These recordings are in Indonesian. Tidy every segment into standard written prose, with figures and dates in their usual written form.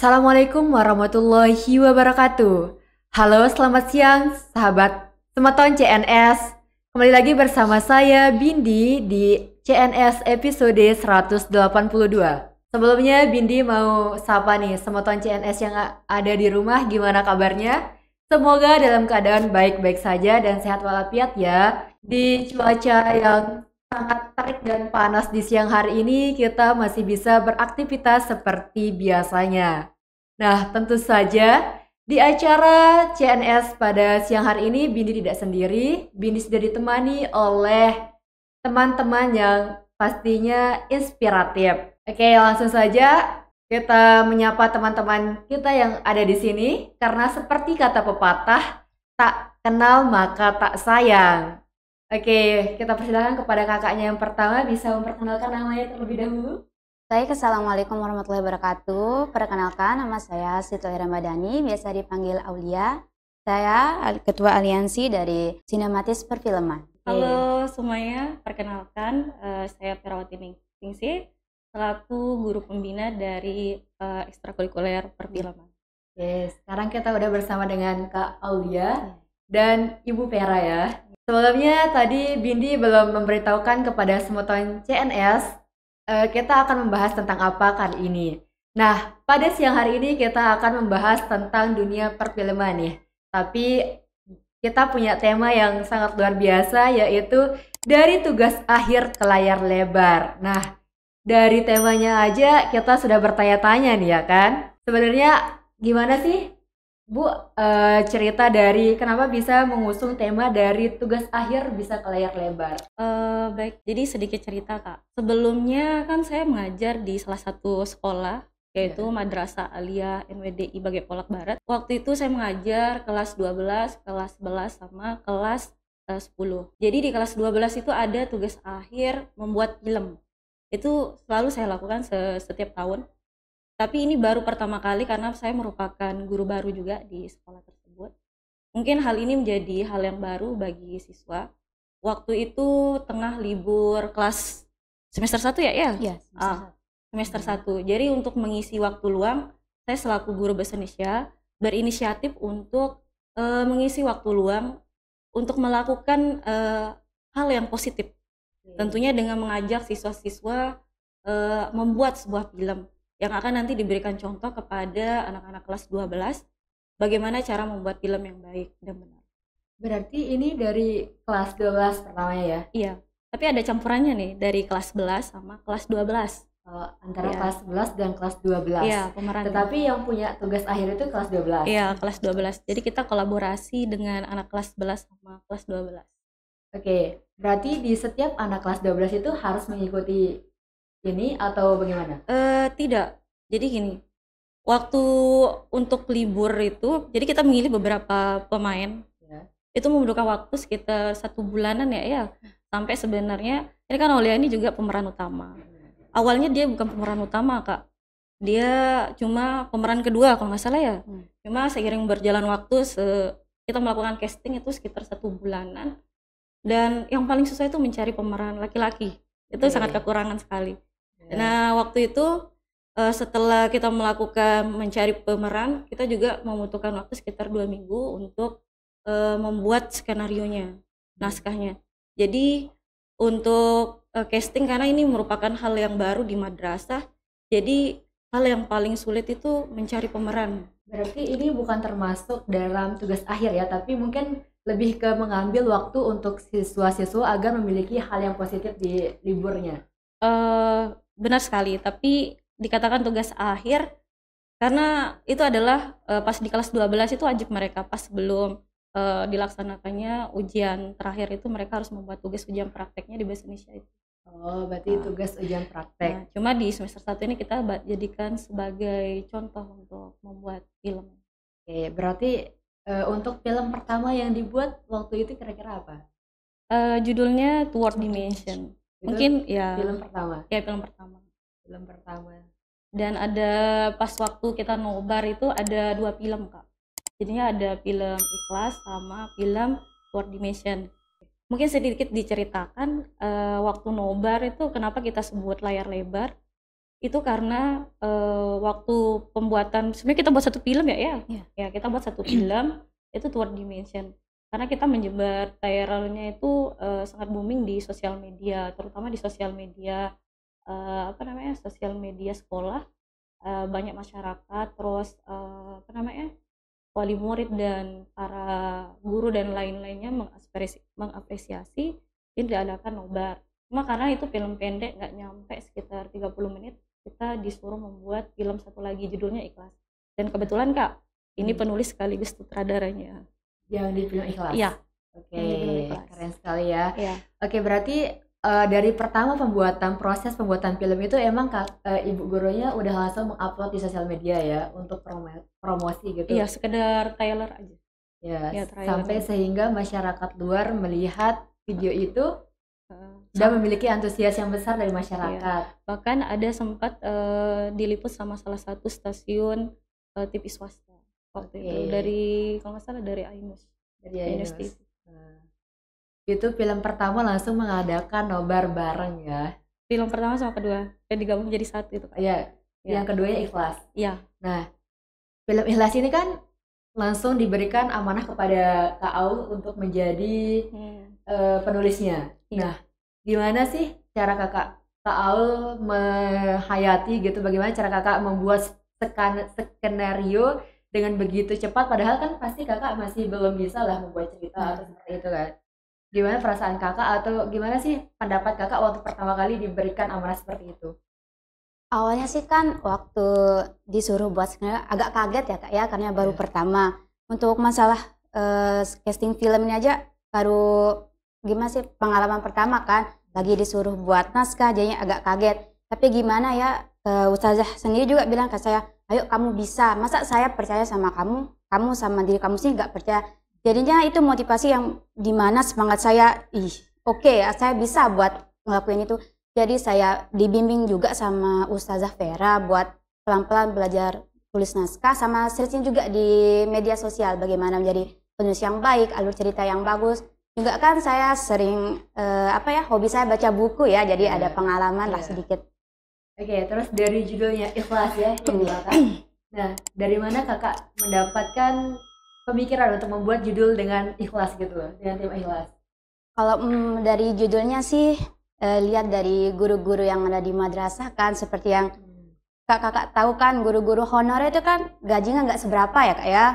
Assalamualaikum warahmatullahi wabarakatuh. Halo, selamat siang sahabat Semeton CNS. Kembali lagi bersama saya Bindi di CNS episode 182. Sebelumnya Bindi mau sapa nih Semeton CNS yang ada di rumah, gimana kabarnya? Semoga dalam keadaan baik-baik saja dan sehat walafiat ya. Di cuaca yang sangat terik dan panas di siang hari ini, kita masih bisa beraktivitas seperti biasanya. Nah, tentu saja di acara CNS pada siang hari ini, Bindi tidak sendiri. Bindi sudah ditemani oleh teman-teman yang pastinya inspiratif. Oke, langsung saja kita menyapa teman-teman kita yang ada di sini, karena seperti kata pepatah, tak kenal maka tak sayang. Oke, kita persilakan kepada kakaknya yang pertama, bisa memperkenalkan namanya terlebih dahulu. Baik, Assalamualaikum warahmatullahi wabarakatuh. Perkenalkan, nama saya Siti Ramadhani, biasa dipanggil Aulia. Saya Ketua Aliansi dari Sinematis Perfilman. Halo semuanya, perkenalkan saya Ferawati Ningsih, selaku guru pembina dari ekstrakurikuler perfilman. Oke, sekarang kita udah bersama dengan Kak Aulia dan Ibu Vera ya. Sebelumnya tadi Bindi belum memberitahukan kepada Semeton CNS kita akan membahas tentang apa kali ini. Nah, pada siang hari ini kita akan membahas tentang dunia perfilman nih. Tapi kita punya tema yang sangat luar biasa, yaitu dari tugas akhir ke layar lebar. Nah, dari temanya aja kita sudah bertanya-tanya nih ya kan. Sebenarnya gimana sih Bu, cerita dari kenapa bisa mengusung tema dari tugas akhir bisa ke layar lebar? Baik, jadi sedikit cerita Kak. Sebelumnya kan saya mengajar di salah satu sekolah, yaitu Madrasah Aliyah NWDI Bagé Polak Barat. Waktu itu saya mengajar kelas 12, kelas 11, sama kelas 10. Jadi di kelas 12 itu ada tugas akhir membuat film. Itu selalu saya lakukan setiap tahun. Tapi ini baru pertama kali karena saya merupakan guru baru juga di sekolah tersebut. Mungkin hal ini menjadi hal yang baru bagi siswa. Waktu itu tengah libur kelas semester 1 ya? Iya, semester 1. Jadi untuk mengisi waktu luang, saya selaku guru bahasa Indonesia berinisiatif untuk mengisi waktu luang untuk melakukan hal yang positif. Tentunya dengan mengajak siswa-siswa membuat sebuah film yang akan nanti diberikan contoh kepada anak-anak kelas 12 bagaimana cara membuat film yang baik dan benar. Berarti ini dari kelas 12 pertamanya ya? Iya, tapi ada campurannya nih dari kelas 11 sama kelas 12. Antara kelas 11 dan kelas 12. Iya, pemeran. Tetapi yang punya tugas akhir itu kelas 12. Iya, kelas 12. Jadi kita kolaborasi dengan anak kelas 11 sama kelas 12. Oke, berarti di setiap anak kelas 12 itu harus mengikuti ini atau bagaimana? Tidak. Jadi gini, waktu untuk libur itu, jadi kita memilih beberapa pemain. Ya. Itu membutuhkan waktu sekitar 1 bulanan ya. Sampai sebenarnya, ini kan Aulia ini juga pemeran utama. Awalnya dia bukan pemeran utama Kak. Dia cuma pemeran kedua kalau nggak salah ya. Cuma seiring berjalan waktu, kita melakukan casting itu sekitar 1 bulanan. Dan yang paling susah itu mencari pemeran laki-laki. Itu sangat kekurangan sekali. Nah waktu itu setelah kita melakukan mencari pemeran, kita juga membutuhkan waktu sekitar 2 minggu untuk membuat skenarionya, naskahnya. Jadi untuk casting, karena ini merupakan hal yang baru di madrasah, jadi hal yang paling sulit itu mencari pemeran. Berarti ini bukan termasuk dalam tugas akhir ya, tapi mungkin lebih ke mengambil waktu untuk siswa-siswa agar memiliki hal yang positif di liburnya. Benar sekali, tapi dikatakan tugas akhir karena itu adalah pas di kelas 12 itu wajib mereka pas sebelum dilaksanakannya ujian terakhir itu mereka harus membuat tugas ujian prakteknya di bahasa Indonesia itu. Oh, berarti tugas ujian praktek. Nah, cuma di semester 1 ini kita jadikan sebagai contoh untuk membuat film. Oke, berarti untuk film pertama yang dibuat waktu itu kira-kira apa? Judulnya Toward Dimension. Mungkin ya film pertama. Ya, film pertama. Film pertama. Dan ada pas waktu kita nobar itu ada 2 film Kak. Jadinya ada film Ikhlas sama film Toward Dimension. Mungkin sedikit diceritakan waktu nobar itu kenapa kita sebut layar lebar. itu karena waktu pembuatan, sebenarnya kita buat satu film Iya. ya kita buat satu film itu Toward Dimension, karena kita menyebar trailernya itu sangat booming di sosial media, terutama di sosial media sosial media sekolah. Banyak masyarakat, terus wali murid dan para guru dan lain-lainnya mengapresiasi ini diadakan nobar. Cuma karena itu film pendek nggak nyampe sekitar 30 menit, kita disuruh membuat film satu lagi judulnya Ikhlas. Dan kebetulan Kak, ini penulis sekaligus sutradaranya. Yang di film Ikhlas? Iya. Oke, yang di film Ikhlas. keren sekali ya. Iya. Oke, berarti dari pertama proses pembuatan film itu emang ibu gurunya udah langsung mengupload di sosial media ya untuk promosi gitu. Iya, sekedar trailer aja. Ya, Ya, trailer sampai aja. sehingga masyarakat luar melihat video itu dan memiliki antusias yang besar dari masyarakat. Bahkan ada sempat diliput sama salah satu stasiun TV swasta waktu itu, dari kalau nggak salah dari Ainus. Dari Ainus Ainus. TV. Itu film pertama langsung mengadakan nobar bareng ya. Film pertama sama kedua dan digabung jadi satu itu Kak. Iya, Ya. yang keduanya Ikhlas. Iya. Nah, film Ikhlas ini kan langsung diberikan amanah kepada Kak Aul untuk menjadi penulisnya. Iya. Nah, gimana sih cara Kak Aul menghayati gitu, bagaimana cara Kakak membuat skenario dengan begitu cepat, padahal kan pasti Kakak masih belum bisa lah membuat cerita atau seperti itu kan. Gimana perasaan Kakak atau gimana sih pendapat Kakak waktu pertama kali diberikan amanah seperti itu? Awalnya sih kan waktu disuruh buat skenario agak kaget ya Kak ya, karena baru pertama. Untuk masalah casting film ini aja baru gimana sih, pengalaman pertama kan, lagi disuruh buat naskah jadinya agak kaget. Tapi gimana ya, Ustazah sendiri juga bilang ke saya, ayo kamu bisa, masa saya percaya sama kamu sama diri kamu sih nggak percaya. Jadinya itu motivasi yang dimana semangat saya, oke ya saya bisa buat ngelakuin itu. Jadi saya dibimbing juga sama Ustazah Vera buat pelan-pelan belajar tulis naskah, sama searching juga di media sosial bagaimana menjadi penulis yang baik, alur cerita yang bagus. Juga kan saya sering hobi saya baca buku ya, jadi ada pengalaman lah sedikit. Oke, terus dari judulnya Ikhlas ya yang dimakan. Nah, dari mana Kakak mendapatkan pemikiran untuk membuat judul dengan ikhlas gitu loh, dengan tema ikhlas? Kalau dari judulnya sih lihat dari guru-guru yang ada di madrasah kan, seperti yang kakak tahu kan, guru-guru honor itu kan gajinya nggak seberapa ya Kak ya.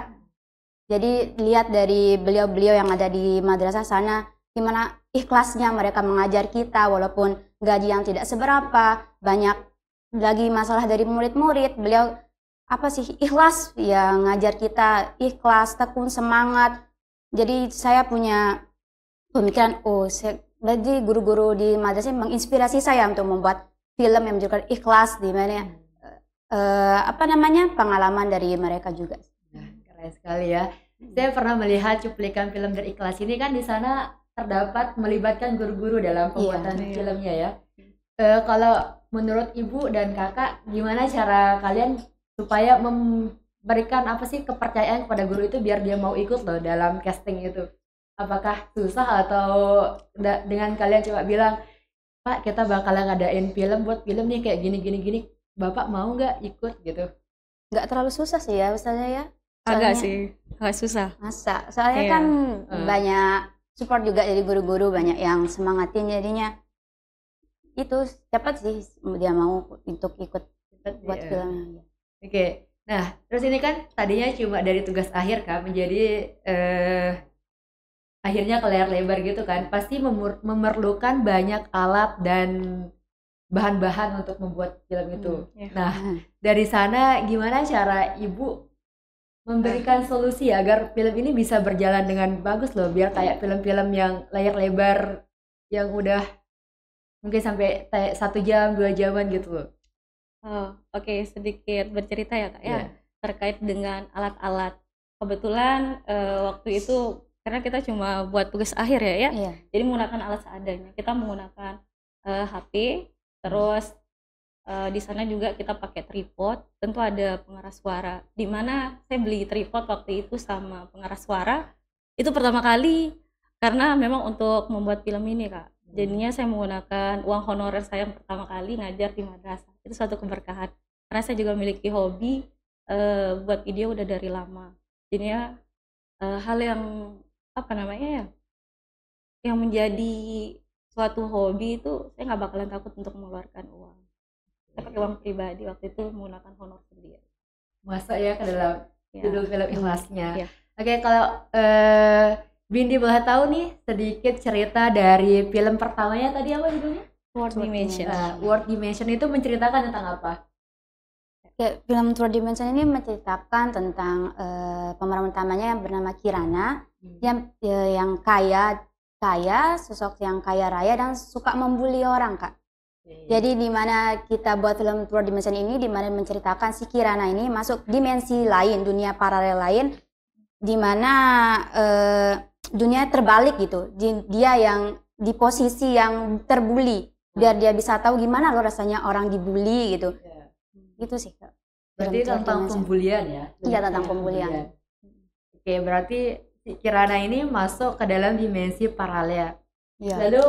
Jadi lihat dari beliau-beliau yang ada di madrasah sana, gimana ikhlasnya mereka mengajar kita walaupun gaji yang tidak seberapa, banyak lagi masalah dari murid-murid, beliau ikhlas ya ngajar kita, ikhlas, tekun, semangat. Jadi saya punya pemikiran, jadi guru-guru di madrasah menginspirasi saya untuk membuat film yang menunjukkan ikhlas, di mana pengalaman dari mereka juga. Nah, keren sekali ya. Saya pernah melihat cuplikan film dari Ikhlas ini kan, di sana terdapat melibatkan guru-guru dalam pembuatan filmnya ya. Kalau menurut Ibu dan Kakak, gimana cara kalian supaya memberikan kepercayaan kepada guru itu biar dia mau ikut loh dalam casting itu? Apakah susah atau dengan kalian coba bilang, Pak kita bakalan ngadain film, buat film nih kayak gini, Bapak mau nggak ikut gitu? Nggak terlalu susah sih ya misalnya ya. Agak sih, agak susah. Masa, soalnya kan banyak support juga dari guru-guru, banyak yang semangatin, jadinya itu cepat sih dia mau untuk ikut buat filmnya. Oke, nah terus ini kan tadinya cuma dari tugas akhir kan menjadi akhirnya ke layar lebar gitu kan, pasti memerlukan banyak alat dan bahan-bahan untuk membuat film itu. Nah, dari sana gimana cara Ibu memberikan solusi agar film ini bisa berjalan dengan bagus loh, biar kayak film-film yang layar lebar yang udah mungkin sampai 1 jam 2 jaman gitu loh. Oke, sedikit bercerita ya Kak ya, terkait dengan alat-alat. Kebetulan waktu itu karena kita cuma buat tugas akhir ya, jadi menggunakan alat seadanya. Kita menggunakan HP, terus di sana juga kita pakai tripod, tentu ada pengeras suara. Dimana saya beli tripod waktu itu sama pengeras suara itu pertama kali karena memang untuk membuat film ini Kak. Jadinya saya menggunakan uang honorer saya yang pertama kali ngajar di madrasah. Itu suatu keberkahan. Karena saya juga memiliki hobi buat video udah dari lama. Jadinya hal yang apa namanya ya, yang menjadi suatu hobi itu saya nggak bakalan takut untuk mengeluarkan uang. Saya pakai uang pribadi waktu itu menggunakan honor sendiri. Masuk ya ke dalam judul film Ikhlasnya. Iya. Oke, kalau Bindi boleh tahu nih sedikit cerita dari film pertamanya tadi apa judulnya? World Dimension. World Dimension itu menceritakan tentang apa? Ya, film Third Dimension ini menceritakan tentang pemeran utamanya yang bernama Kirana, yang kaya, sosok yang kaya raya dan suka membuli orang, Kak. Jadi di mana kita buat film Third Dimension ini, di mana menceritakan si Kirana ini masuk dimensi lain, dunia paralel lain, di mana dunia terbalik gitu. Dia yang di posisi yang terbuli, biar dia bisa tahu gimana loh rasanya orang dibully gitu. Gitu sih, Kak. Berarti tentang pembulian ya? Iya, tentang pembulian. Oke, berarti si Kirana ini masuk ke dalam dimensi paralel. Ya. Lalu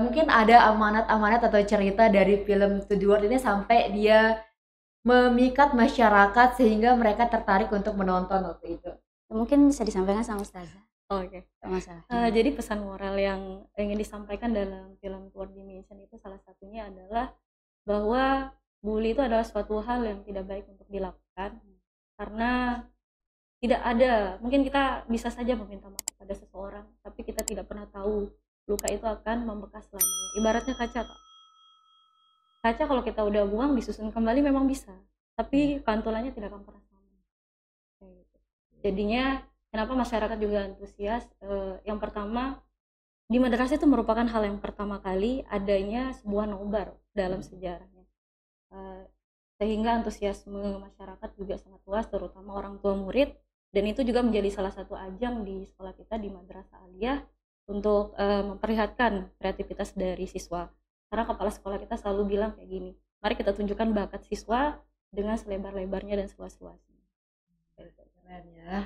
mungkin ada amanat-amanat atau cerita dari film To The World ini sampai dia memikat masyarakat sehingga mereka tertarik untuk menonton waktu itu. Mungkin bisa disampaikan sama Ustazah. Oke. Masalah. Jadi pesan moral yang ingin disampaikan dalam film Third Dimension itu salah satunya adalah bahwa bully itu adalah suatu hal yang tidak baik untuk dilakukan, karena tidak ada, mungkin kita bisa saja meminta maaf pada seseorang, tapi kita tidak pernah tahu luka itu akan membekas selamanya. Ibaratnya kaca, Kak. Kaca kalau kita udah buang disusun kembali memang bisa, tapi pantulannya tidak akan pernah sama. Jadinya kenapa masyarakat juga antusias? Yang pertama, di madrasah itu merupakan hal yang pertama kali adanya sebuah nobar dalam sejarahnya. Sehingga antusiasme masyarakat juga sangat luas, terutama orang tua murid, dan itu juga menjadi salah satu ajang di sekolah kita di Madrasah Aliyah untuk memperlihatkan kreativitas dari siswa. Karena kepala sekolah kita selalu bilang kayak gini, mari kita tunjukkan bakat siswa dengan selebar-lebarnya dan seluas-luasnya. Keren ya.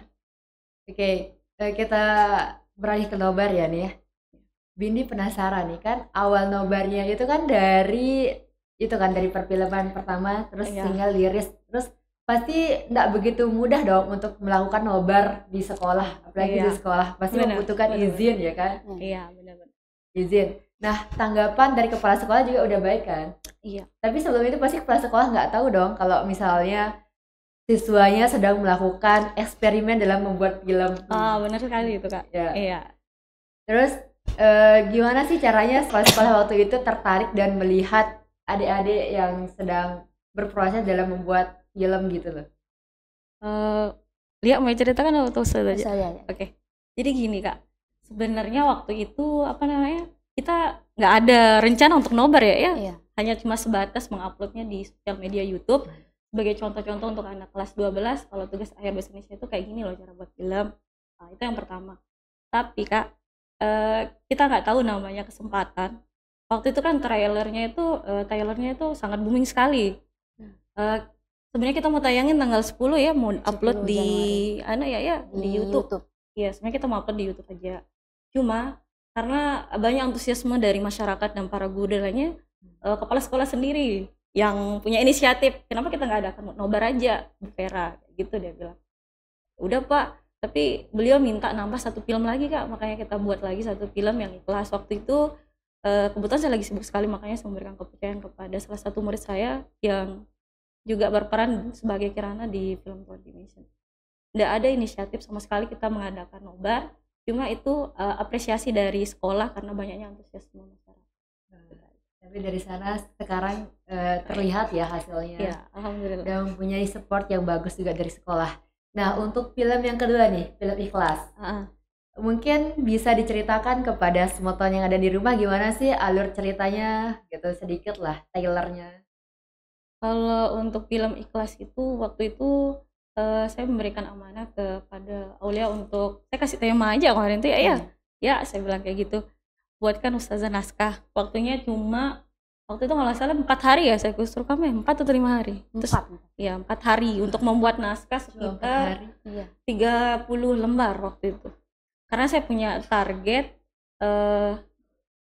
Oke, kita beralih ke nobar ya nih ya. Bindi penasaran nih, kan awal nobarnya itu kan dari perfilman pertama, terus single liris, terus pasti nggak begitu mudah dong untuk melakukan nobar di sekolah, apalagi di sekolah pasti membutuhkan izin ya kan? Iya, benar-benar. Izin. Nah, tanggapan dari kepala sekolah juga udah baik kan? Iya. Tapi sebelum itu pasti kepala sekolah nggak tahu dong kalau misalnya siswanya sedang melakukan eksperimen dalam membuat film. Benar sekali itu, Kak. Ya. Iya. Terus gimana sih caranya sekolah waktu itu tertarik dan melihat adik-adik yang sedang berproses dalam membuat film gitu loh? Lia mau ceritakan atau saja? Ya. Oke. Jadi gini, Kak. Sebenarnya waktu itu kita nggak ada rencana untuk nobar ya. Iya. Hanya cuma sebatas menguploadnya di sosial media YouTube sebagai contoh-contoh untuk anak kelas 12 kalau tugas akhir bahasa Indonesia itu kayak gini loh cara buat film. Nah, itu yang pertama. Tapi Kak, kita nggak tahu namanya kesempatan. Waktu itu kan trailernya itu sangat booming sekali. Sebenarnya kita mau tayangin tanggal 10 ya, mau upload di di YouTube. Iya, sebenarnya kita mau upload di YouTube aja. Cuma karena banyak antusiasme dari masyarakat dan para guru lainnya, kepala sekolah sendiri yang punya inisiatif, kenapa kita nggak ada nobar aja, Bu Vera, gitu dia bilang. Udah Pak, tapi beliau minta nambah satu film lagi Kak, makanya kita buat lagi satu film yang ikhlas. Waktu itu kebetulan saya lagi sibuk sekali, makanya saya memberikan kepercayaan kepada salah satu murid saya yang juga berperan sebagai Kirana di film Third Dimension. Nggak ada inisiatif sama sekali kita mengadakan nobar, cuma itu apresiasi dari sekolah karena banyaknya antusiasme masyarakat. Tapi dari sana sekarang terlihat ya hasilnya. Ya, alhamdulillah. Dan mempunyai support yang bagus juga dari sekolah. Nah, untuk film yang kedua nih, film Ikhlas. Mungkin bisa diceritakan kepada semua teman yang ada di rumah gimana sih alur ceritanya gitu, sedikit lah trailernya. Kalau untuk film Ikhlas itu waktu itu saya memberikan amanah kepada Aulia untuk saya kasih tema aja kemarin itu ya saya bilang kayak gitu, buatkan Ustazah naskah. Waktunya cuma waktu itu kalau salah 4 hari ya saya kusur kamu 4 atau 5 hari. Terus 4 hari untuk membuat naskah sekitar 30 lembar waktu itu. Karena saya punya target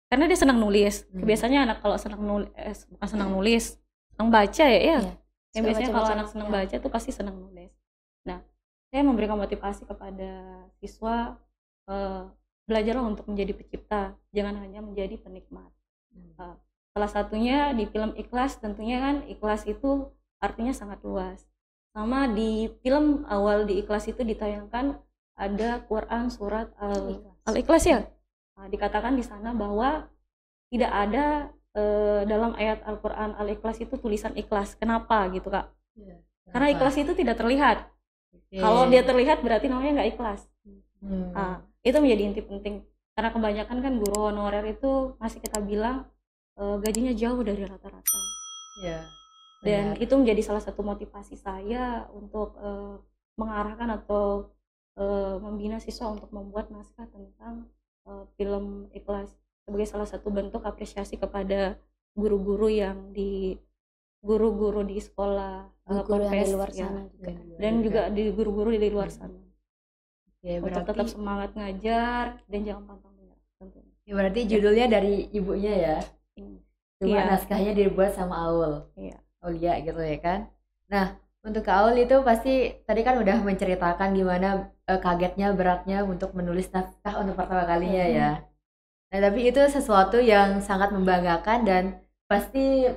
karena dia senang nulis. Biasanya anak kalau bukan senang nulis, senang baca ya. Iya. Yang biasanya Suka kalau baca-baca. anak senang baca tuh pasti senang nulis. Nah, saya memberikan motivasi kepada siswa, belajarlah untuk menjadi pencipta, jangan hanya menjadi penikmat. Salah satunya di film Ikhlas, tentunya kan ikhlas itu artinya sangat luas. Sama di film awal di Ikhlas itu ditayangkan ada Quran surat Al-Ikhlas ya. Nah, dikatakan di sana bahwa tidak ada dalam ayat Al-Quran Al-Ikhlas itu tulisan ikhlas. Kenapa gitu Kak? Karena ikhlas itu tidak terlihat. Kalau dia terlihat berarti namanya nggak ikhlas. Nah, itu menjadi inti penting. Karena kebanyakan kan guru honorer itu masih kita bilang gajinya jauh dari rata-rata. Dan itu menjadi salah satu motivasi saya untuk mengarahkan atau membina siswa untuk membuat naskah tentang film Ikhlas sebagai salah satu bentuk apresiasi kepada guru-guru di sekolah Guru yang di Ponpes, luar ya. sana juga. Dan juga di guru-guru di luar sana untuk Berarti tetap semangat ngajar dan jangan pantang menyerah tentunya. berarti judulnya dari ibunya ya. Cuma Iya. naskahnya dibuat sama Aul. Iya. Aulia gitu ya kan. Nah, untuk Kak Aul itu pasti tadi kan udah menceritakan gimana kagetnya, beratnya untuk menulis naskah untuk pertama kalinya ya. Nah, tapi itu sesuatu yang sangat membanggakan dan pasti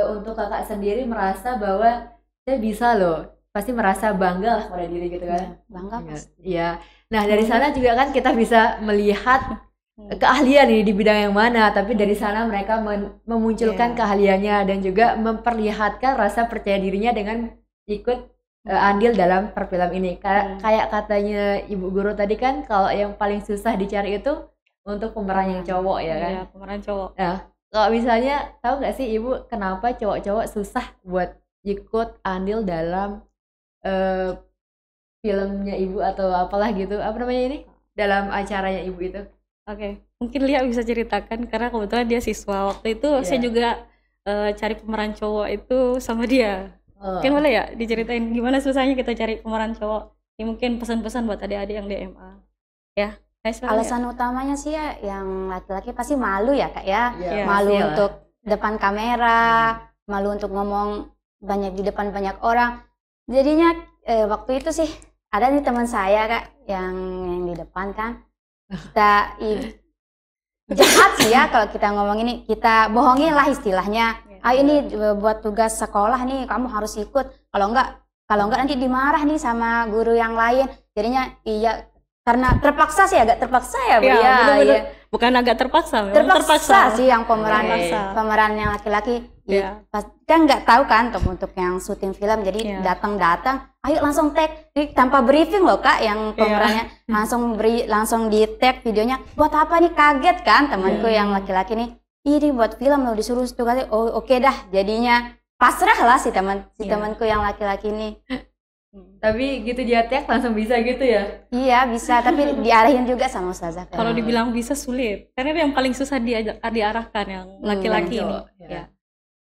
untuk kakak sendiri merasa bahwa saya bisa loh. Pasti merasa bangga lah pada diri gitu kan. Bangga pasti. Iya. Nah, dari sana juga kan kita bisa melihat keahlian ini di bidang yang mana, tapi dari sana mereka memunculkan keahliannya dan juga memperlihatkan rasa percaya dirinya dengan ikut andil dalam perfilm ini. Kayak katanya Ibu Guru tadi kan, kalau yang paling susah dicari itu untuk pemeran yang cowok ya kan. Iya, pemeran cowok. Nah, kalau misalnya tahu nggak sih Ibu kenapa cowok-cowok susah buat ikut andil dalam filmnya Ibu atau apalah gitu, apa namanya ini, dalam acaranya Ibu itu? Oke, mungkin Lia bisa ceritakan karena kebetulan dia siswa. Waktu itu saya juga cari pemeran cowok itu sama dia. Mungkin boleh ya diceritain gimana susahnya kita cari pemeran cowok? Ini mungkin pesan-pesan buat adik-adik yang di MA. Ya, Alasan utamanya sih ya yang laki-laki pasti malu ya Kak ya. Iya, Malu pastilah. untuk depan kamera, malu untuk ngomong di depan banyak orang. Jadinya waktu itu sih ada nih teman saya Kak yang di depan kan. Kita jahat sih ya kalau kita ngomong ini, kita bohongin lah istilahnya. Ini buat tugas sekolah nih, kamu harus ikut. Kalau enggak nanti dimarah nih sama guru yang lain. Jadinya iya, karena terpaksa sih, agak terpaksa ya Bu. Iya, bener-bener. Iya. Bukan agak terpaksa, memang Terpaksa sih yang pemeran Terpaksa. pemeran yang laki-laki. Iya. Kan nggak tahu kan untuk yang syuting film, jadi datang, ayo langsung tag. Ini tanpa briefing loh Kak, yang pemerannya langsung di tag videonya. Buat apa nih, kaget kan temanku yang laki-laki nih. Ini buat film loh, disuruh tugas. Oh oke dah, jadinya pasrah lah si temanku yang laki-laki ini. Tapi gitu dia tag langsung bisa gitu ya? Iya bisa, tapi diarahin juga sama Ustazah. Kalau dibilang bisa sulit, karena yang paling susah diarahkan yang laki-laki ini. Ya.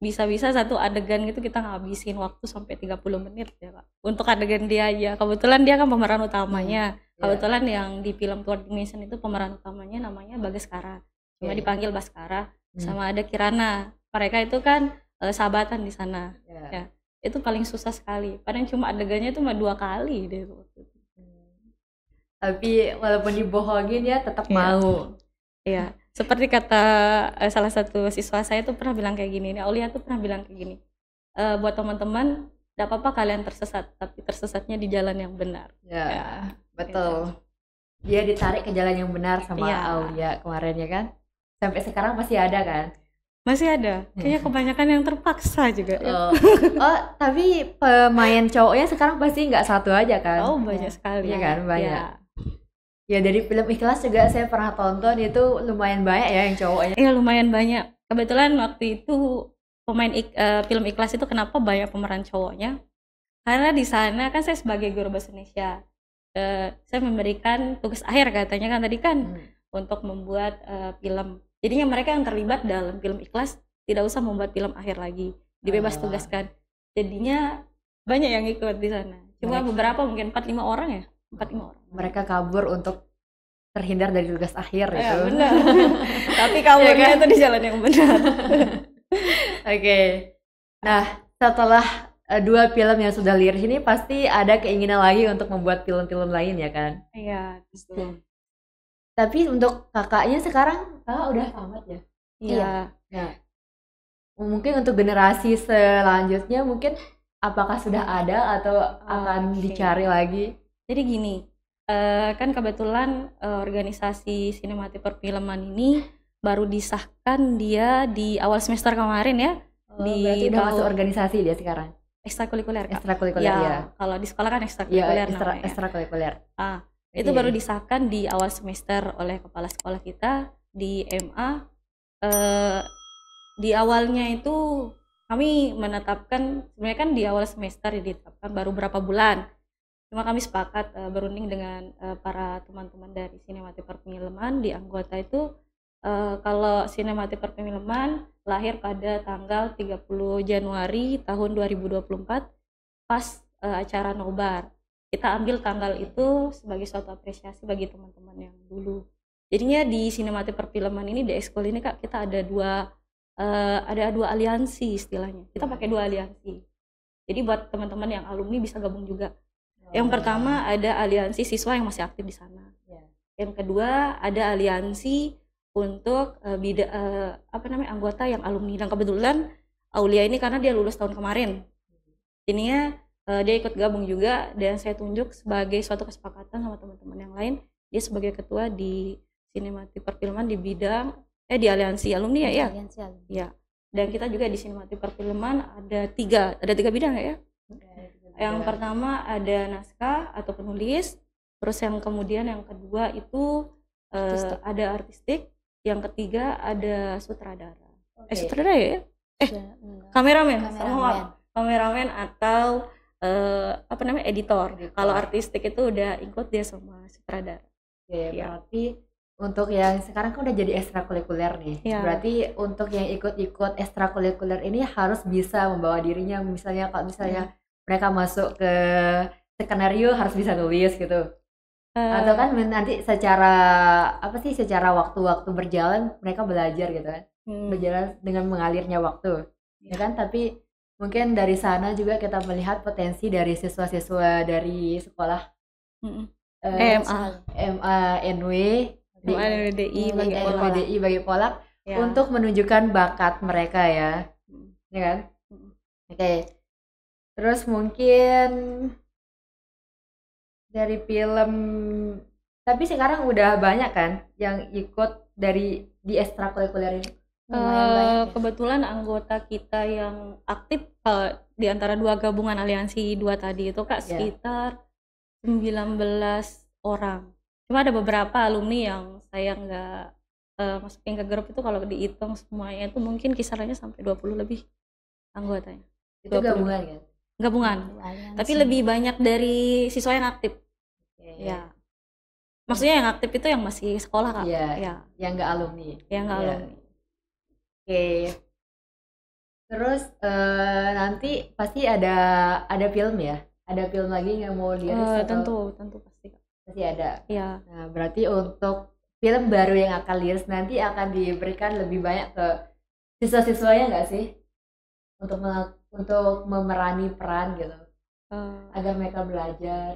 Bisa-bisa satu adegan gitu kita ngabisin waktu sampai 30 menit ya Kak. Untuk adegan dia aja. Kebetulan dia kan pemeran utamanya. Kebetulan yang di film Toward Dimension itu pemeran utamanya namanya Bagaskara. Cuma dipanggil Baskara. Sama ada Kirana. Mereka itu kan sahabatan di sana. Ya. Itu paling susah sekali. Padahal cuma adegannya itu cuma 2 kali deh waktu itu. Tapi walaupun dibohongin ya tetap mau. Iya. Seperti kata salah satu siswa saya tuh pernah bilang kayak gini. Aulia tuh pernah bilang kayak gini. Buat teman-teman, tidak apa-apa kalian tersesat, tapi tersesatnya di jalan yang benar. Ya, betul. Dia ditarik ke jalan yang benar sama Aulia kemarin ya kan? Sampai sekarang masih ada kan? Masih ada. Kayaknya kebanyakan yang terpaksa juga. Oh, tapi pemain cowoknya sekarang pasti nggak satu aja kan? Oh, banyak sekali. Iya kan, banyak. Ya dari film Ikhlas juga saya pernah tonton, itu lumayan banyak ya yang cowoknya. Iya, lumayan banyak. Kebetulan waktu itu pemain film Ikhlas itu kenapa banyak pemeran cowoknya? Karena di sana kan saya sebagai guru bahasa Indonesia, saya memberikan tugas akhir katanya kan tadi kan untuk membuat film. Jadinya mereka yang terlibat dalam film Ikhlas tidak usah membuat film akhir lagi, dibebas tugaskan. Jadinya banyak yang ikut di sana. Cuma beberapa mungkin 4-5 orang ya, 4-5 orang. Mereka kabur untuk terhindar dari tugas akhir Ya itu. benar. Tapi kaburnya kan? itu di jalan yang benar. Oke. Nah, setelah dua film yang sudah liris ini pasti ada keinginan lagi untuk membuat film-film lain ya kan? Iya, betul. Tapi untuk kakaknya sekarang kakak udah tamat ya? Iya. Nah, mungkin untuk generasi selanjutnya mungkin apakah sudah ada atau akan Oke. dicari lagi? Jadi gini, kan kebetulan organisasi sinematik perfilman ini baru disahkan dia di awal semester kemarin ya, di Berarti udah masuk tahun organisasi dia sekarang? ekstrakurikuler Kak. Ekstrakurikuler Ya, ya? kalau di sekolah kan Iya, ekstrakurikuler namanya. ekstrakurikuler. Itu Iya. baru disahkan di awal semester oleh kepala sekolah kita di MA. Di awalnya itu kami menetapkan, sebenarnya kan di awal semester ditetapkan baru berapa bulan. Cuma kami sepakat berunding dengan para teman-teman dari sinematik perfilman di anggota itu, kalau sinematik perfilman lahir pada tanggal 30 Januari tahun 2024 pas acara nobar. Kita ambil tanggal itu sebagai suatu apresiasi bagi teman-teman yang dulu. Jadinya di sinematik perfilman ini, di ekskul ini Kak, kita ada dua aliansi istilahnya. Kita pakai dua aliansi. Jadi buat teman-teman yang alumni bisa gabung juga. Yang pertama ada aliansi siswa yang masih aktif di sana. Yang kedua ada aliansi untuk anggota yang alumni. Dan kebetulan Aulia ini karena dia lulus tahun kemarin, jadinya dia ikut gabung juga, dan saya tunjuk sebagai suatu kesepakatan sama teman-teman yang lain. Dia sebagai ketua di sinematik perfilman di bidang di aliansi alumni ya. Aliansi alumni. Ya. Dan kita juga di sinematik perfilman ada tiga bidang ya. Yang pertama ada naskah atau penulis, terus yang kemudian yang kedua itu Artistik. ada artistik, yang ketiga ada sutradara. Oke. Sutradara ya? Kameramen. Kameramen atau editor. Kalau artistik itu udah ikut dia sama sutradara. Oke, Ya. berarti untuk yang sekarang kan udah jadi ekstrakurikuler nih. Ya. Berarti untuk yang ikut-ikut ekstrakurikuler ini harus bisa membawa dirinya, misalnya kalau misalnya mereka masuk ke skenario harus bisa nulis gitu. Atau kan nanti secara waktu-waktu berjalan mereka belajar gitu kan. Berjalan dengan mengalirnya waktu. Ya kan? Tapi mungkin dari sana juga kita melihat potensi dari siswa-siswa dari sekolah MANW MANWDI bagi Polak. LPDI bagi Polak Ya. untuk menunjukkan bakat mereka ya. Ya kan? Oke. Terus mungkin dari film, tapi sekarang udah banyak kan yang ikut di ekstrakurikuler ini. Kebetulan anggota kita yang aktif di antara dua gabungan aliansi dua tadi itu Kak sekitar 19 orang. Cuma ada beberapa alumni yang saya nggak masukin ke grup itu, kalau dihitung semuanya itu mungkin kisarannya sampai 20 lebih anggotanya. Itu 20. gabungan kan? Gabungan. Aliansi. Tapi lebih banyak dari siswa yang aktif. Ya. Maksudnya yang aktif itu yang masih sekolah Kak. Iya. Ya. Yang nggak alumni. Yang nggak Iya. alumni. Oke. Terus nanti pasti ada film ya? Ada film lagi yang mau dirilis atau Tentu pasti Kak. pasti ada. Ya. Nah, berarti untuk film baru yang akan liris nanti akan diberikan lebih banyak ke siswa-siswanya nggak sih? Untuk memerani peran gitu. Agar mereka belajar.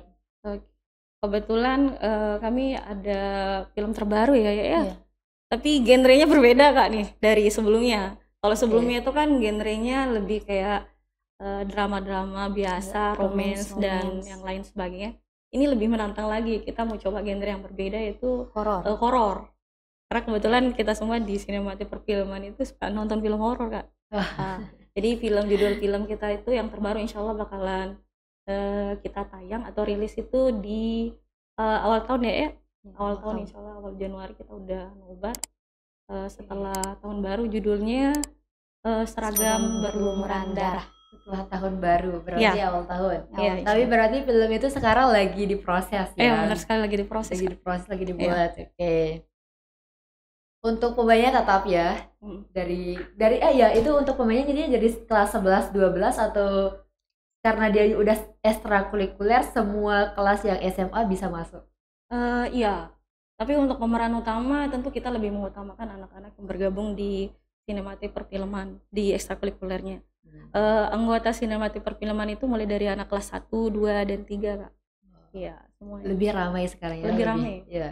Kebetulan kami ada film terbaru ya. Iya. Tapi genrenya berbeda Kak nih dari sebelumnya. Kalau sebelumnya itu kan genrenya lebih kayak drama-drama biasa, romance dan yang lain sebagainya. Ini lebih menantang lagi. Kita mau coba genre yang berbeda, yaitu horor. Karena kebetulan kita semua di sinematik perfilman itu suka nonton film horor Kak. Jadi judul film kita itu yang terbaru insya Allah bakalan kita tayang atau rilis itu di awal tahun ya. Awal tahun insya Allah, awal Januari kita udah nobar. Setelah tahun baru judulnya Seragam Berlumuran Darah. Setelah tahun baru, berarti awal tahun. Iya, Tapi berarti film itu sekarang lagi diproses ya? Benar sekali, lagi diproses. Lagi dibuat. Oke. Untuk pemainnya tetap ya? Itu untuk pemainnya jadinya jadi kelas 11, 12 atau karena dia udah ekstrakurikuler semua kelas yang SMA bisa masuk? Iya, Tapi untuk pemeran utama tentu kita lebih mengutamakan anak-anak yang bergabung di sinematik perfilman di ekstrakurikulernya. Anggota sinematik perfilman itu mulai dari anak kelas 1, 2, dan 3 Kak. Iya, semuanya. Lebih ramai sekarang ya. Lebih ramai. Ya.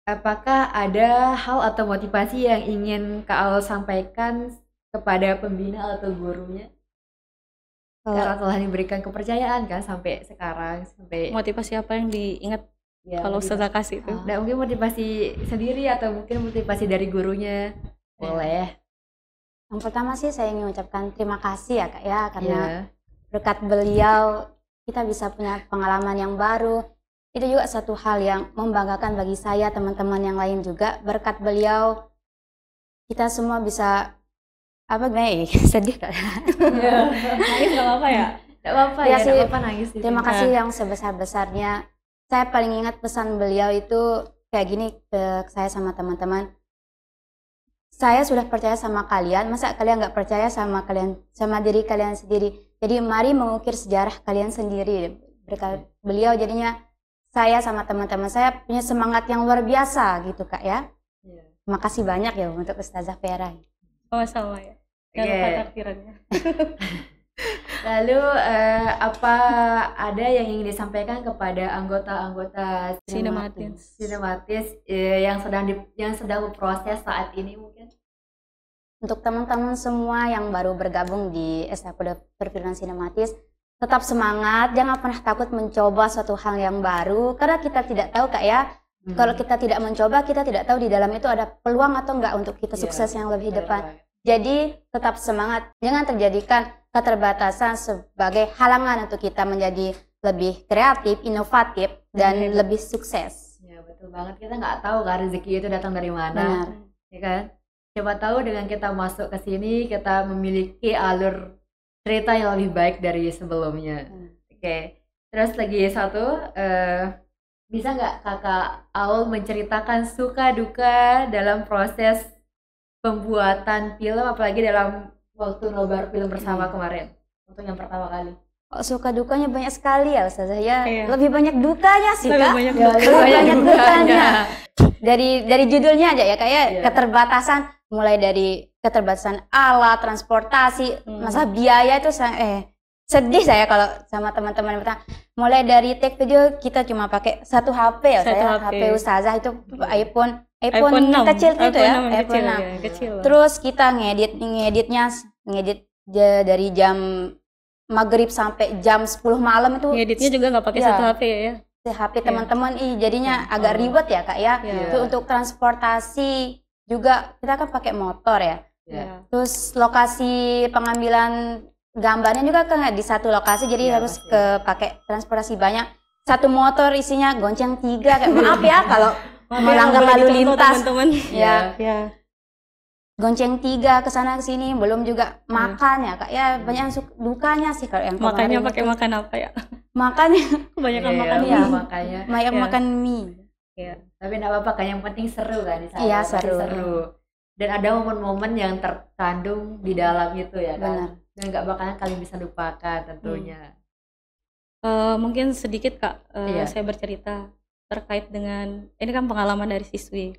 Apakah ada hal atau motivasi yang ingin Kak Aul sampaikan kepada pembina atau gurunya? Karena telah diberikan kepercayaan kan sampai sekarang, sampai Motivasi apa yang diingat ya, kalau motivasi. Ustazah kasih itu? Nah, mungkin motivasi sendiri atau mungkin motivasi dari gurunya. Boleh. Yang pertama sih saya ingin mengucapkan terima kasih ya Kak ya, karena Ya. berkat beliau kita bisa punya pengalaman yang baru. Itu juga satu hal yang membanggakan bagi saya, teman-teman yang lain juga. Berkat beliau kita semua bisa sedih Kak. Nangis nggak apa-apa ya? Nggak apa-apa Ya ya, sih, nggak apa-apa nangis. di Terima sini. kasih yang sebesar-besarnya. Saya paling ingat pesan beliau itu kayak gini ke saya sama teman-teman. Saya sudah percaya sama kalian, masa kalian nggak percaya sama diri kalian sendiri. Jadi mari mengukir sejarah kalian sendiri. Berkat beliau jadinya saya sama teman-teman saya punya semangat yang luar biasa gitu Kak ya. Iya. Terima kasih banyak ya untuk Ustazah Vera. Oh sama ya. Jangan Iya. lupa takdirannya. Lalu apa ada yang ingin disampaikan kepada anggota-anggota sinematis yang sedang berproses saat ini mungkin? Untuk teman-teman semua yang baru bergabung di Ekstrakurikuler Perfilman Sinematis, tetap semangat, jangan pernah takut mencoba suatu hal yang baru, karena kita tidak tahu Kak ya, kalau kita tidak mencoba, kita tidak tahu di dalam itu ada peluang atau enggak untuk kita sukses yang lebih depan. Jadi tetap semangat, jangan terjadikan keterbatasan sebagai halangan untuk kita menjadi lebih kreatif, inovatif, dan lebih sukses. Ya betul banget, kita nggak tahu kan rezeki itu datang dari mana. Benar. Ya kan? Siapa tahu dengan kita masuk ke sini kita memiliki alur cerita yang lebih baik dari sebelumnya. Oke. Terus lagi satu, bisa nggak Kakak Aul menceritakan suka duka dalam proses pembuatan film, apalagi dalam waktu nobar film bersama kemarin untuk yang pertama kali? Oh, suka dukanya banyak sekali ya Ustazah ya. Iya. Lebih banyak dukanya sih Lebih Kak. banyak Ya, duka. lebih banyak dukanya. Dari judulnya aja ya kayak Iya. keterbatasan, mulai dari keterbatasan alat transportasi, masa biaya itu sedih saya kalau sama teman-teman pertama. Mulai dari take video kita cuma pakai satu HP ya Satu saya, HP. HP Ustazah itu iPhone iPhone 6. kecil gitu ya, iPhone 6 iPhone kecil, 6. ya, kecil. Terus kita ngedit dari jam maghrib sampai jam 10 malam itu ngeditnya juga nggak pakai Iya. satu HP ya. HP teman-teman jadinya agak ribet ya Kak ya. Iya. Itu untuk transportasi juga kita kan pakai motor ya. Iya. Terus lokasi pengambilan gambarnya juga kan nggak di satu lokasi, jadi Iya, harus pasti. ke pakai transportasi banyak. Satu motor isinya gonceng 3 kayak maaf ya kalau melanggar Boleh lalu dicontoh, lintas. teman-teman. Ya, Ya. gonceng 3 ke sana ke sini, belum juga makan ya Kak. Ya banyak yang dukanya sih kalau yang Makanya kemarin pakai itu. makan apa ya? Makannya Kebanyakan Iya, makan iya. mie. makanya. banyak Iya. makan mie. Iya. Tapi nggak apa-apa kan, yang penting seru kan di sana. Iya, Pasti seru. Dan ada momen-momen yang terkandung di dalam itu ya kan. Benar. Dan nggak bakalan kalian bisa lupakan tentunya. Mungkin sedikit Kak, Iya. saya bercerita terkait dengan ini kan pengalaman dari siswi.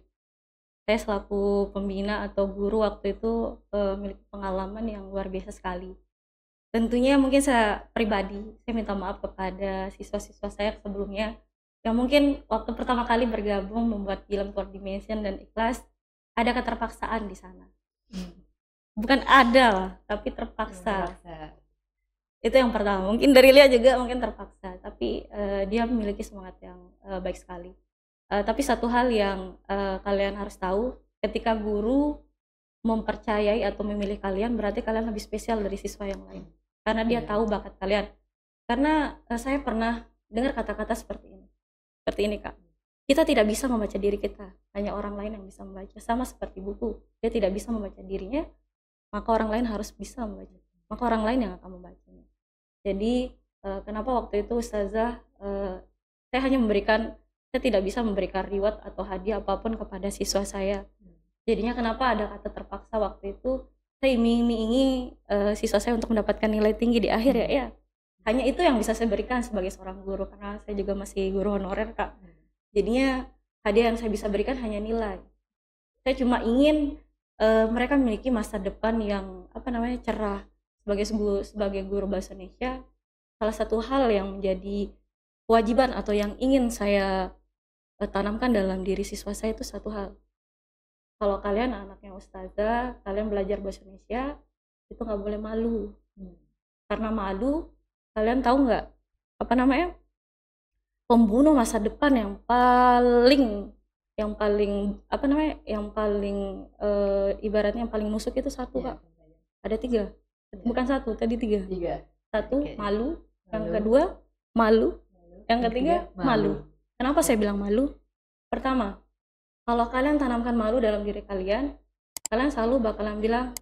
Saya selaku pembina atau guru waktu itu memiliki pengalaman yang luar biasa sekali. Tentunya mungkin saya pribadi, saya minta maaf kepada siswa-siswa saya sebelumnya yang mungkin waktu pertama kali bergabung membuat film Core Dimension dan Ikhlas ada keterpaksaan di sana. Bukan ada lah, tapi terpaksa. Itu yang pertama. Mungkin dari Lia juga mungkin terpaksa, tapi dia memiliki semangat yang baik sekali. Tapi satu hal yang kalian harus tahu, ketika guru mempercayai atau memilih kalian, berarti kalian lebih spesial dari siswa yang lain. Karena dia tahu bakat kalian. Karena saya pernah dengar kata-kata seperti ini. Seperti ini Kak. Kita tidak bisa membaca diri kita, hanya orang lain yang bisa membaca. Sama seperti buku, dia tidak bisa membaca dirinya, maka orang lain harus bisa membaca. Maka orang lain yang akan membacanya. Jadi kenapa waktu itu Ustazah saya hanya saya tidak bisa memberikan reward atau hadiah apapun kepada siswa saya. Jadinya kenapa ada kata terpaksa waktu itu, saya iming-imingi siswa saya untuk mendapatkan nilai tinggi di akhir ya. Hanya itu yang bisa saya berikan sebagai seorang guru, karena saya juga masih guru honorer Kak. Jadinya hadiah yang saya bisa berikan hanya nilai. Saya cuma ingin mereka memiliki masa depan yang cerah. Sebagai guru bahasa Indonesia, salah satu hal yang menjadi kewajiban atau yang ingin saya tanamkan dalam diri siswa saya itu satu hal. Kalau kalian anaknya ustazah, kalian belajar bahasa Indonesia, itu nggak boleh malu. Karena malu, kalian tahu nggak pembunuh masa depan yang paling ibaratnya yang paling nusuk itu satu, Kak. Ada 3, bukan satu, tadi 3. Satu, malu. Yang kedua, malu. Yang ketiga, malu. Kenapa saya bilang malu? Pertama, kalau kalian tanamkan malu dalam diri kalian selalu bakalan bilang,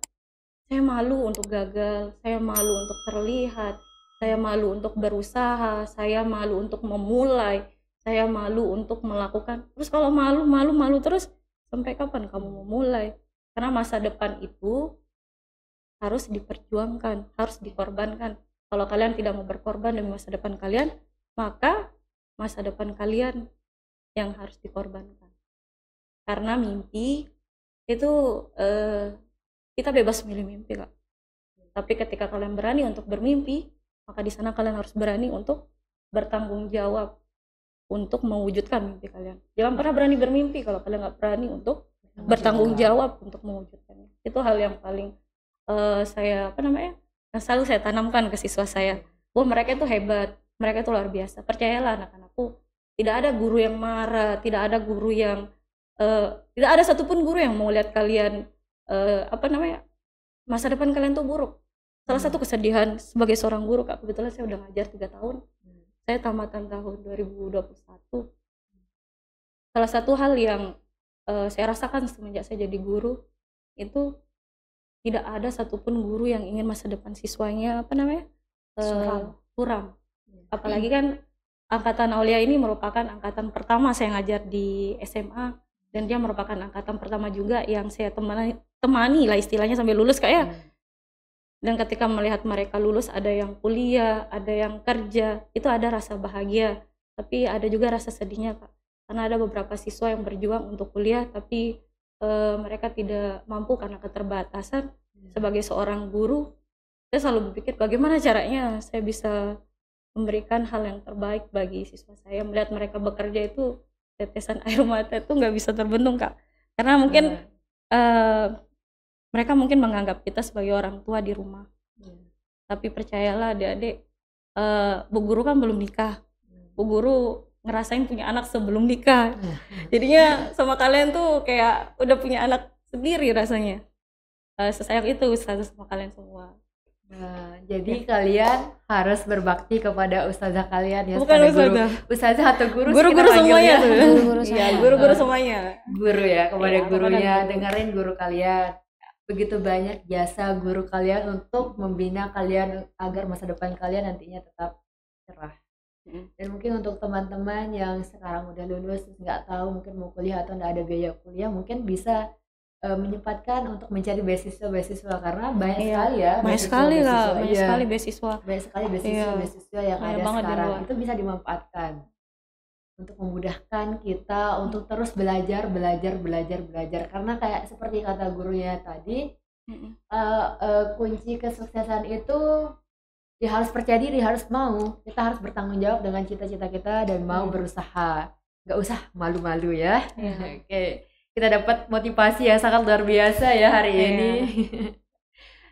saya malu untuk gagal, saya malu untuk terlihat, saya malu untuk berusaha, saya malu untuk memulai, saya malu untuk melakukan. Terus kalau malu terus, sampai kapan kamu memulai? Karena masa depan itu harus diperjuangkan, harus dikorbankan. Kalau kalian tidak mau berkorban demi masa depan kalian, maka masa depan kalian yang harus dikorbankan. Karena mimpi itu kita bebas milih mimpi, Kak. Tapi ketika kalian berani untuk bermimpi, maka di sana kalian harus berani untuk bertanggung jawab untuk mewujudkan mimpi kalian. Jangan pernah berani bermimpi kalau kalian nggak berani untuk bertanggung jawab untuk mewujudkannya. Itu hal yang paling yang selalu saya tanamkan ke siswa saya. Wah, mereka itu hebat, mereka itu luar biasa. Percayalah anak-anakku, tidak ada guru yang marah, tidak ada guru yang tidak ada satupun guru yang mau lihat kalian masa depan kalian tuh buruk. Salah satu kesedihan sebagai seorang guru, Kak, kebetulan saya udah ngajar 3 tahun. Saya tamatan tahun 2021. Salah satu hal yang saya rasakan semenjak saya jadi guru itu tidak ada satupun guru yang ingin masa depan siswanya suram. Apalagi kan angkatan Aulia ini merupakan angkatan pertama saya ngajar di SMA, dan dia merupakan angkatan pertama juga yang saya temani lah istilahnya sampai lulus, Kak, ya. Dan ketika melihat mereka lulus, ada yang kuliah, ada yang kerja, itu ada rasa bahagia, tapi ada juga rasa sedihnya, Kak. Karena ada beberapa siswa yang berjuang untuk kuliah, tapi mereka tidak mampu karena keterbatasan. Sebagai seorang guru, saya selalu berpikir bagaimana caranya saya bisa memberikan hal yang terbaik bagi siswa saya. Melihat mereka bekerja itu, tetesan air mata itu nggak bisa terbendung, Kak. Karena mungkin mereka mungkin menganggap kita sebagai orang tua di rumah. Tapi percayalah adik-adik, Bu Guru kan belum nikah. Bu Guru ngerasain punya anak sebelum nikah. Jadinya sama kalian tuh kayak udah punya anak sendiri rasanya. Sesayang itu ustazah sama kalian semua. Nah, jadi kalian harus berbakti kepada ustazah kalian ya. Bukan ustazah. Ustazah atau guru semuanya tuh. Iya, guru-guru semuanya. Guru ya, kepada gurunya, dengerin guru kalian. Begitu banyak jasa guru kalian untuk membina kalian agar masa depan kalian nantinya tetap cerah. Dan mungkin untuk teman-teman yang sekarang udah lulus nggak tahu mungkin mau kuliah atau nggak ada biaya kuliah, mungkin bisa menyempatkan untuk mencari beasiswa karena banyak sekali ya. Banyak sekali beasiswa yang ada sekarang. Itu bisa dimanfaatkan untuk memudahkan kita untuk terus belajar karena kayak seperti kata gurunya tadi, kunci kesuksesan itu ya harus percaya diri, harus mau, kita harus bertanggung jawab dengan cita-cita kita dan mau berusaha, nggak usah malu-malu ya. Oke, kita dapat motivasi yang sangat luar biasa ya hari ini.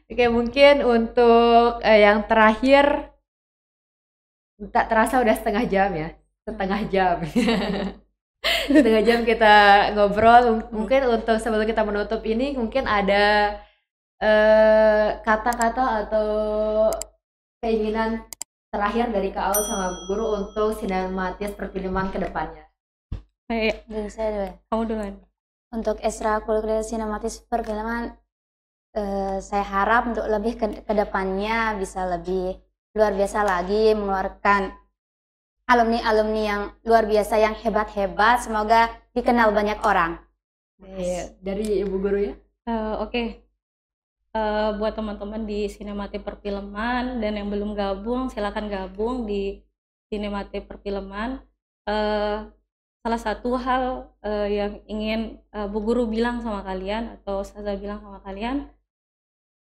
Oke, mungkin untuk yang terakhir, tak terasa udah setengah jam ya. Setengah jam kita ngobrol. Mungkin untuk sebelum kita menutup ini, mungkin ada kata-kata atau keinginan terakhir dari Kak Aul sama Bu Guru untuk sinematis perfilman ke depannya. Dari saya dulu. Kamu duluan. Untuk ekstrakurikuler sinematis perfilman, saya harap untuk lebih ke depannya bisa lebih luar biasa lagi, mengeluarkan alumni-alumni yang luar biasa, yang hebat-hebat, semoga dikenal banyak orang. Dari Ibu Guru ya? Oke. Buat teman-teman di sinematik perfilman dan yang belum gabung, silakan gabung di sinematik perfilman. salah satu hal yang ingin Bu Guru bilang sama kalian atau saya bilang sama kalian,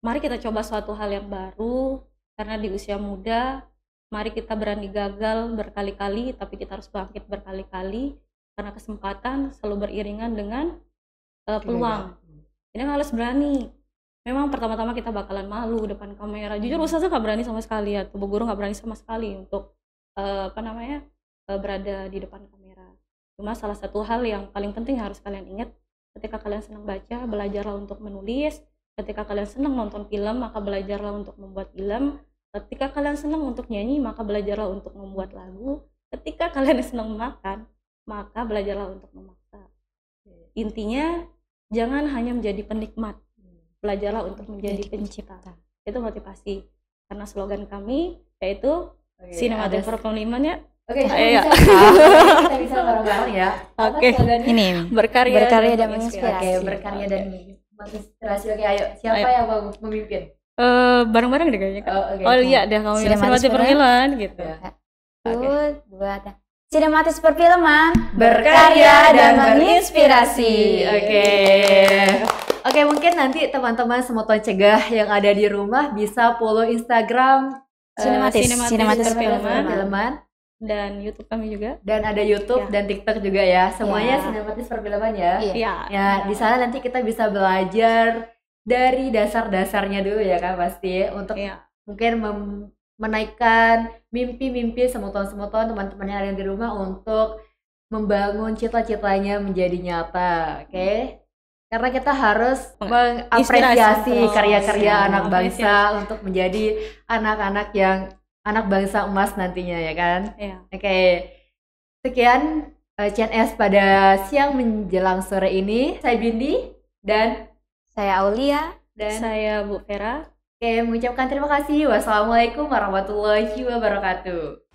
mari kita coba suatu hal yang baru, karena di usia muda, mari kita berani gagal berkali-kali, tapi kita harus bangkit berkali-kali, karena kesempatan selalu beriringan dengan peluang. Jadi harus berani. Memang pertama-tama kita bakalan malu depan kamera. Jujur Ustazah nggak berani sama sekali ya, Bu Guru nggak berani sama sekali untuk berada di depan kamera. Cuma salah satu hal yang paling penting harus kalian ingat, ketika kalian senang baca, belajarlah untuk menulis. Ketika kalian senang nonton film, maka belajarlah untuk membuat film. Ketika kalian senang untuk nyanyi, maka belajarlah untuk membuat lagu. Ketika kalian senang makan, maka belajarlah untuk memasak. Intinya, jangan hanya menjadi penikmat, belajarlah untuk menjadi pencipta. Itu motivasi. Karena slogan kami yaitu Sinematik Perfilman ya. Oke, Ayo. kita bisa bareng-bareng ya. Oke. Ini Berkarya dan Oke, menginspirasi. berkarya dan menginspirasi. Oke, ayo. Siapa yang mau memimpin? Bareng-bareng deh kayaknya. Kak. Oke. Oh iya deh kamu yang Sinematik Sinematik Perfilman gitu. Ya. Satu, dua, tiga. Sinematis Perfilman, Berkarya dan menginspirasi. Oke, mungkin nanti teman-teman Semoton Cegah yang ada di rumah bisa follow Instagram Sinematis Perfilman. Perfilman, Dan YouTube kami juga. dan ada YouTube Ya. dan TikTok juga ya. Semuanya Ya. Sinematis Perfilman ya. Iya. Iya. Ya, di sana nanti kita bisa belajar dari dasar-dasarnya dulu ya kan pasti untuk Iya. mungkin menaikkan mimpi-mimpi semoton-semoton teman-teman yang ada di rumah untuk membangun cita-citanya menjadi nyata, oke? Karena kita harus mengapresiasi Inspirasi. karya-karya Oh, anak siap. bangsa untuk menjadi anak-anak yang anak bangsa emas nantinya ya kan? Iya. Oke, sekian CNS pada siang menjelang sore ini. Saya Bindi dan Saya Aulia. Saya Bu Vera. Oke, mengucapkan terima kasih. Wassalamualaikum warahmatullahi wabarakatuh.